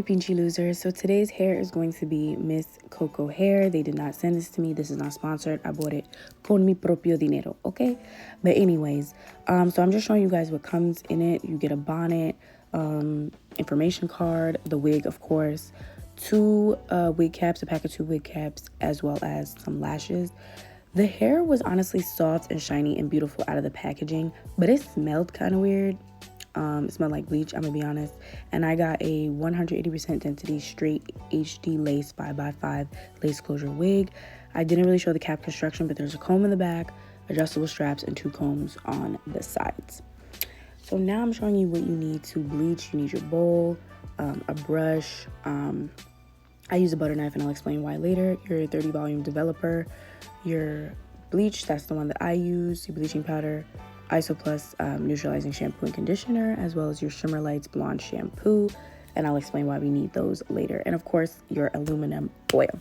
pinche losers. So today's hair is going to be Mscoco hair. They did not send this to me. This is not sponsored. I bought it con mi propio dinero, okay? But anyways, so I'm just showing you guys what comes in it. You get a bonnet, information card, the wig, of course, two wig caps, a pack of 2 wig caps, as well as some lashes. The hair was honestly soft and shiny and beautiful out of the packaging, but it smelled kind of weird. It smelled like bleach, I'm gonna be honest. And I got a 180% density straight HD lace 5x5 lace closure wig. I didn't really show the cap construction, but there's a comb in the back, adjustable straps, and 2 combs on the sides. So now I'm showing you what you need to bleach. You need your bowl, a brush. I use a butter knife and I'll explain why later. Your 30 volume developer, your bleach, that's the one that I use, your bleaching powder, Iso Plus neutralizing shampoo and conditioner, as well as your Shimmer Lights blonde shampoo, and I'll explain why we need those later. And of course, your aluminum oil.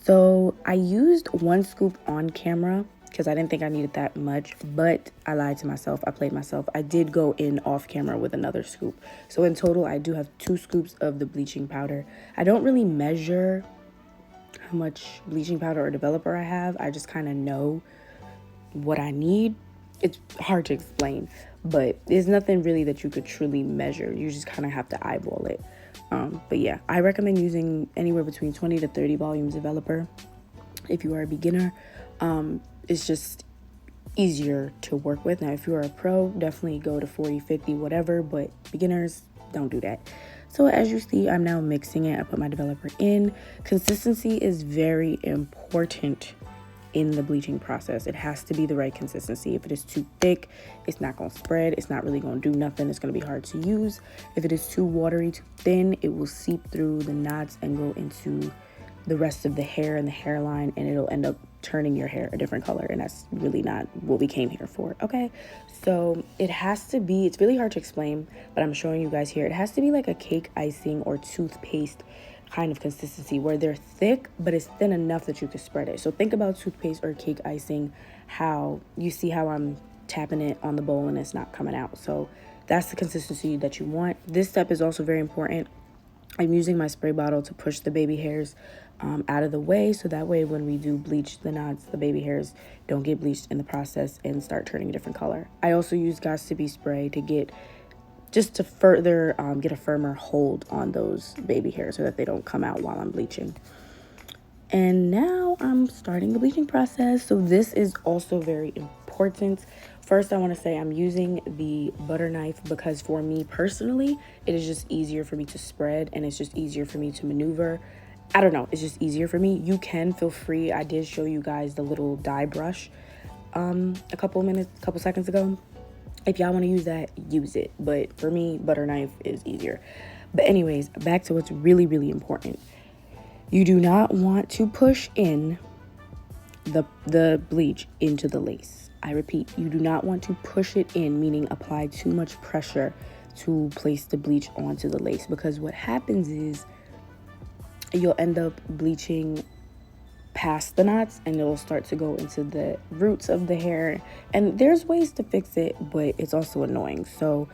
So I used 1 scoop on camera because I didn't think I needed that much, but I lied to myself. I played myself. I did go in off camera with another scoop. So in total, I do have 2 scoops of the bleaching powder. I don't really measure how much bleaching powder or developer I have. I just kind of know what I need. It's hard to explain, but there's nothing really that you could truly measure. You just kind of have to eyeball it. But yeah, I recommend using anywhere between 20 to 30 volumes developer if you are a beginner. It's just easier to work with. Now, if you are a pro, definitely go to 40, 50, whatever, but beginners, don't do that. So as you see, I'm now mixing it. I put my developer in. Consistency is very important in the bleaching process. It has to be the right consistency. If it is too thick, it's not going to spread. It's not really going to do nothing. It's going to be hard to use. If it is too watery, too thin, it will seep through the knots and go into the rest of the hair and the hairline, and it'll end up turning your hair a different color, and that's really not what we came here for. Okay, so it has to be, it's really hard to explain, but I'm showing you guys here. It has to be like a cake icing or toothpaste kind of consistency where they're thick, but it's thin enough that you can spread it. So think about toothpaste or cake icing, how you see how I'm tapping it on the bowl and it's not coming out. So that's the consistency that you want. This step is also very important. I'm using my spray bottle to push the baby hairs out of the way, so that way when we do bleach the knots, the baby hairs don't get bleached in the process and start turning a different color. I also use Gots to Be spray to just to further get a firmer hold on those baby hairs so that they don't come out while I'm bleaching. And now I'm starting the bleaching process. So this is also very important. First, I want to say I'm using the butter knife because for me personally, it is just easier for me to spread and it's just easier for me to maneuver. I don't know, it's just easier for me. You can feel free. I did show you guys the little dye brush a couple seconds ago. If y'all want to use that, use it. But for me, butter knife is easier. But anyways, back to what's really, really important. You do not want to push in the bleach into the lace. I repeat, you do not want to push it in, meaning apply too much pressure to place the bleach onto the lace, because what happens is you'll end up bleaching past the knots and it'll start to go into the roots of the hair, and there's ways to fix it, but it's also annoying. So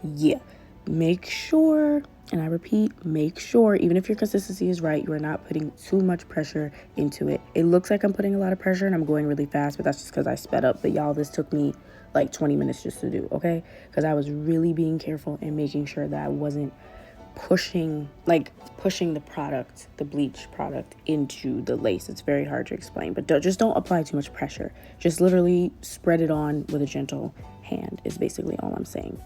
yeah, make sure, and I repeat, make sure, even if your consistency is right, you are not putting too much pressure into it. It looks like I'm putting a lot of pressure and I'm going really fast, but that's just because I sped up. But y'all, this took me like 20 minutes just to do, okay? Because I was really being careful and making sure that I wasn't pushing the product, the bleach product, into the lace. It's very hard to explain, but just don't apply too much pressure. Just literally spread it on with a gentle hand is basically all I'm saying.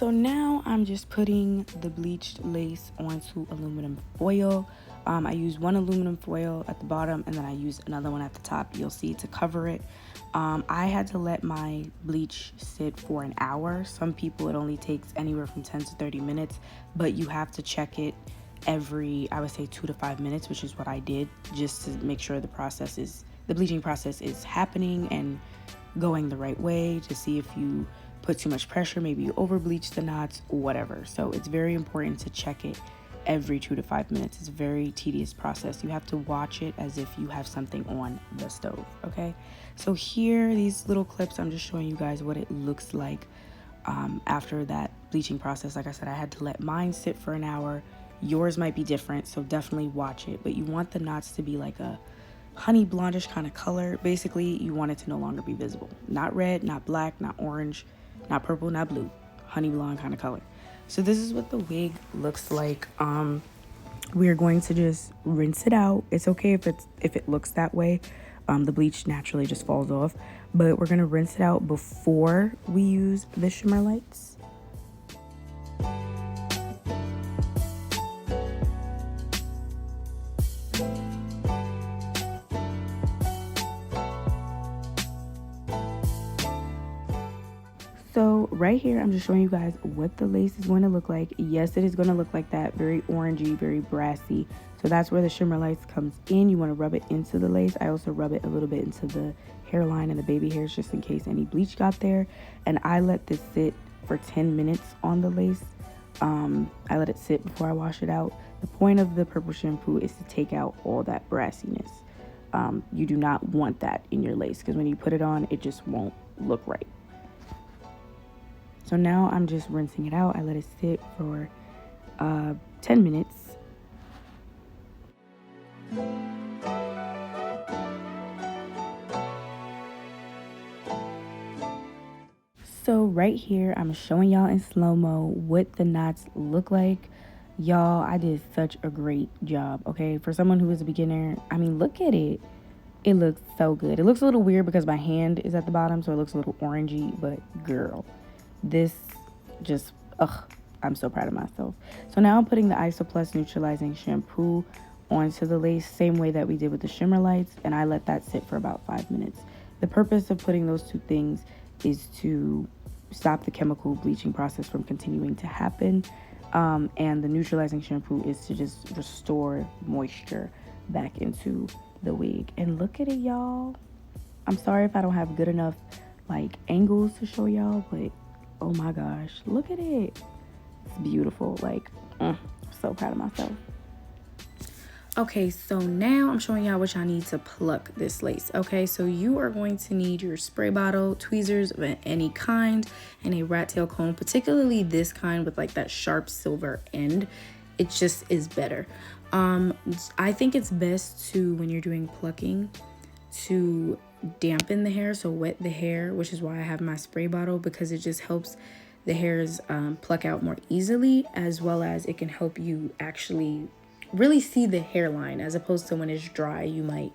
So now I'm just putting the bleached lace onto aluminum foil. I use one aluminum foil at the bottom and then I use another one at the top, you'll see, to cover it. I had to let my bleach sit for an hour. Some people it only takes anywhere from 10 to 30 minutes, but you have to check it every, I would say, 2 to 5 minutes, which is what I did, just to make sure the bleaching process is happening and going the right way, to see if you put too much pressure, maybe you over bleach the knots, whatever. So it's very important to check it every 2 to 5 minutes. It's a very tedious process. You have to watch it as if you have something on the stove, okay? So here, these little clips, I'm just showing you guys what it looks like after that bleaching process. Like I said, I had to let mine sit for an hour. Yours might be different, so definitely watch it. But you want the knots to be like a honey blondish kind of color. Basically, you want it to no longer be visible. Not red, not black, not orange, not purple, not blue. Honey blonde kind of color. So this is what the wig looks like. We're going to just rinse it out. It's okay if it looks that way. The bleach naturally just falls off. But we're gonna rinse it out before we use the shimmer lights. So right here, I'm just showing you guys what the lace is going to look like. Yes, it is going to look like that, very orangey, very brassy. So that's where the shimmer lights comes in. You want to rub it into the lace. I also rub it a little bit into the hairline and the baby hairs, just in case any bleach got there. And I let this sit for 10 minutes on the lace. I let it sit before I wash it out. The point of the purple shampoo is to take out all that brassiness. You do not want that in your lace, because when you put it on, it just won't look right. So now I'm just rinsing it out. I let it sit for 10 minutes. So right here, I'm showing y'all in slow-mo what the knots look like. Y'all, I did such a great job, okay? For someone who is a beginner, I mean, look at it. It looks so good. It looks a little weird because my hand is at the bottom, so it looks a little orangey, but girl, this just, I'm so proud of myself. So now I'm putting the Iso Plus neutralizing shampoo onto the lace, same way that we did with the shimmer lights, and I let that sit for about 5 minutes. The purpose of putting those two things is to stop the chemical bleaching process from continuing to happen, and the neutralizing shampoo is to just restore moisture back into the wig. And look at it, y'all. I'm sorry if I don't have good enough like angles to show y'all, but oh my gosh, look at it. It's beautiful. Like, so proud of myself. Okay, so now I'm showing y'all what y'all need to pluck this lace. Okay, so you are going to need your spray bottle, tweezers of any kind, and a rat tail comb, particularly this kind with like that sharp silver end. It just is better. I think it's best to, when you're doing plucking, to dampen the hair, so wet the hair, which is why I have my spray bottle, because it just helps the hairs pluck out more easily, as well as it can help you actually really see the hairline, as opposed to when it's dry you might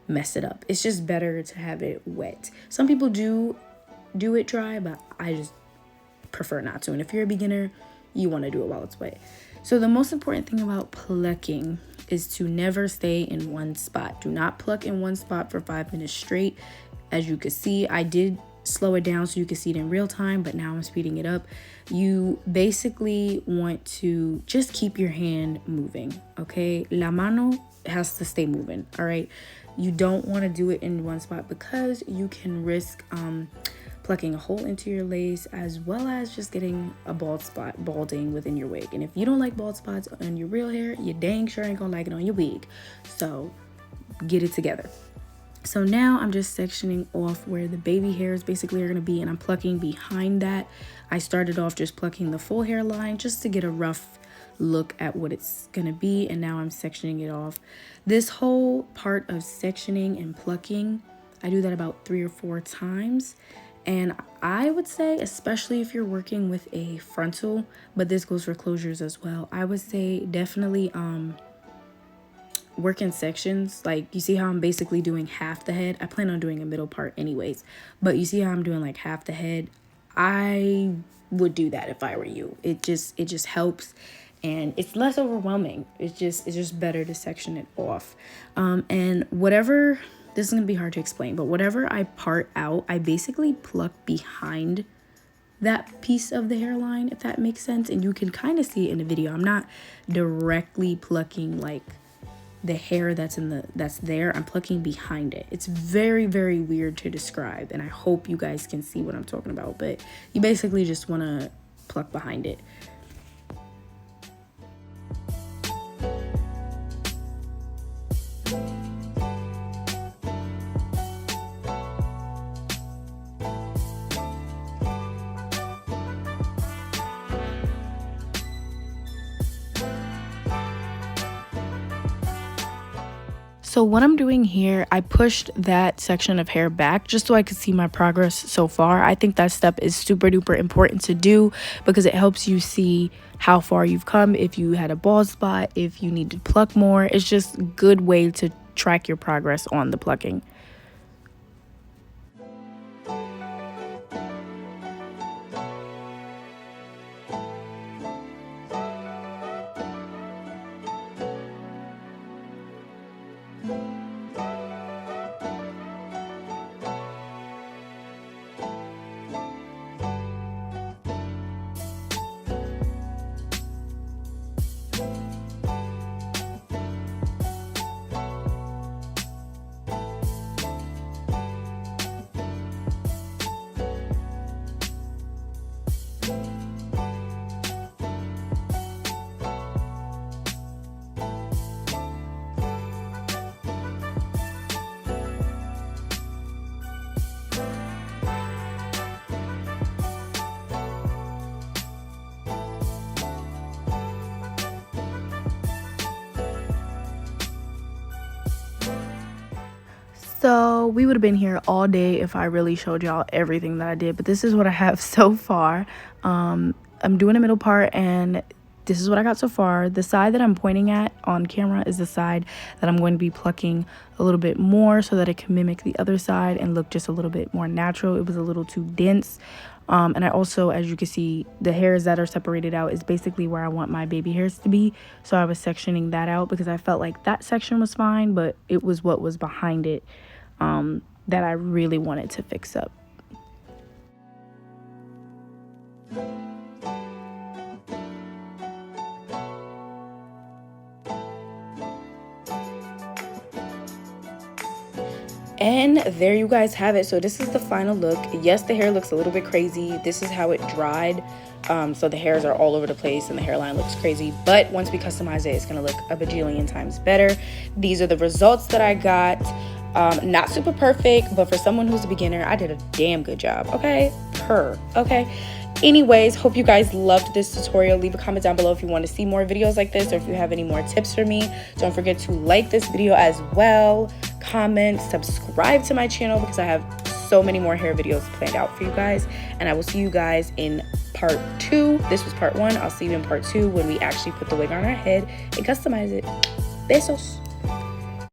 mess it up. It's just better to have it wet. Some people do it dry, but I just prefer not to. And if you're a beginner, you want to do it while it's wet. So the most important thing about plucking is to never stay in one spot. Do not pluck in one spot for 5 minutes straight. As you can see, I did slow it down so you can see it in real time, but now I'm speeding it up. You basically want to just keep your hand moving, okay? La mano has to stay moving, all right? You don't want to do it in one spot because you can risk plucking a hole into your lace, as well as just getting a balding within your wig. And if you don't like bald spots on your real hair, you dang sure ain't gonna like it on your wig. So get it together. So now I'm just sectioning off where the baby hairs basically are going to be, and I'm plucking behind that. I started off just plucking the full hairline just to get a rough look at what it's going to be, and now I'm sectioning it off. This whole part of sectioning and plucking, I do that about 3 or 4 times, and I would say, especially if you're working with a frontal, but this goes for closures as well, I would say definitely work in sections. Like, you see how I'm basically doing half the head? I plan on doing a middle part anyways, but you see how I'm doing like half the head? I would do that if I were you. It just helps, and it's less overwhelming. It's just better to section it off. And whatever, this is gonna be hard to explain, but whatever I part out, I basically pluck behind that piece of the hairline, if that makes sense. And you can kind of see it in the video. I'm not directly plucking like the hair that's there. I'm plucking behind it. It's very, very weird to describe, and I hope you guys can see what I'm talking about, but you basically just want to pluck behind it. So what I'm doing here, I pushed that section of hair back just so I could see my progress so far. I think that step is super duper important to do because it helps you see how far you've come, if you had a bald spot, if you need to pluck more. It's just a good way to track your progress on the plucking. So we would have been here all day if I really showed y'all everything that I did, but this is what I have so far. I'm doing the middle part, and this is what I got so far. The side that I'm pointing at on camera is the side that I'm going to be plucking a little bit more so that it can mimic the other side and look just a little bit more natural. It was a little too dense. And I also, as you can see, the hairs that are separated out is basically where I want my baby hairs to be. So I was sectioning that out because I felt like that section was fine, but it was what was behind it that I really wanted to fix up. And there you guys have it. So this is the final look. Yes, the hair looks a little bit crazy. This is how it dried. So the hairs are all over the place and the hairline looks crazy, but once we customize it, it's gonna look a bajillion times better. These are the results that I got. Not super perfect, but for someone who's a beginner, I did a damn good job. Okay, okay. Anyways, hope you guys loved this tutorial. Leave a comment down below if you want to see more videos like this, or if you have any more tips for me. Don't forget to like this video as well, comment, subscribe to my channel because I have so many more hair videos planned out for you guys, and I will see you guys in part 2. This was part 1. I'll see you in part 2 when we actually put the wig on our head and customize it. Besos.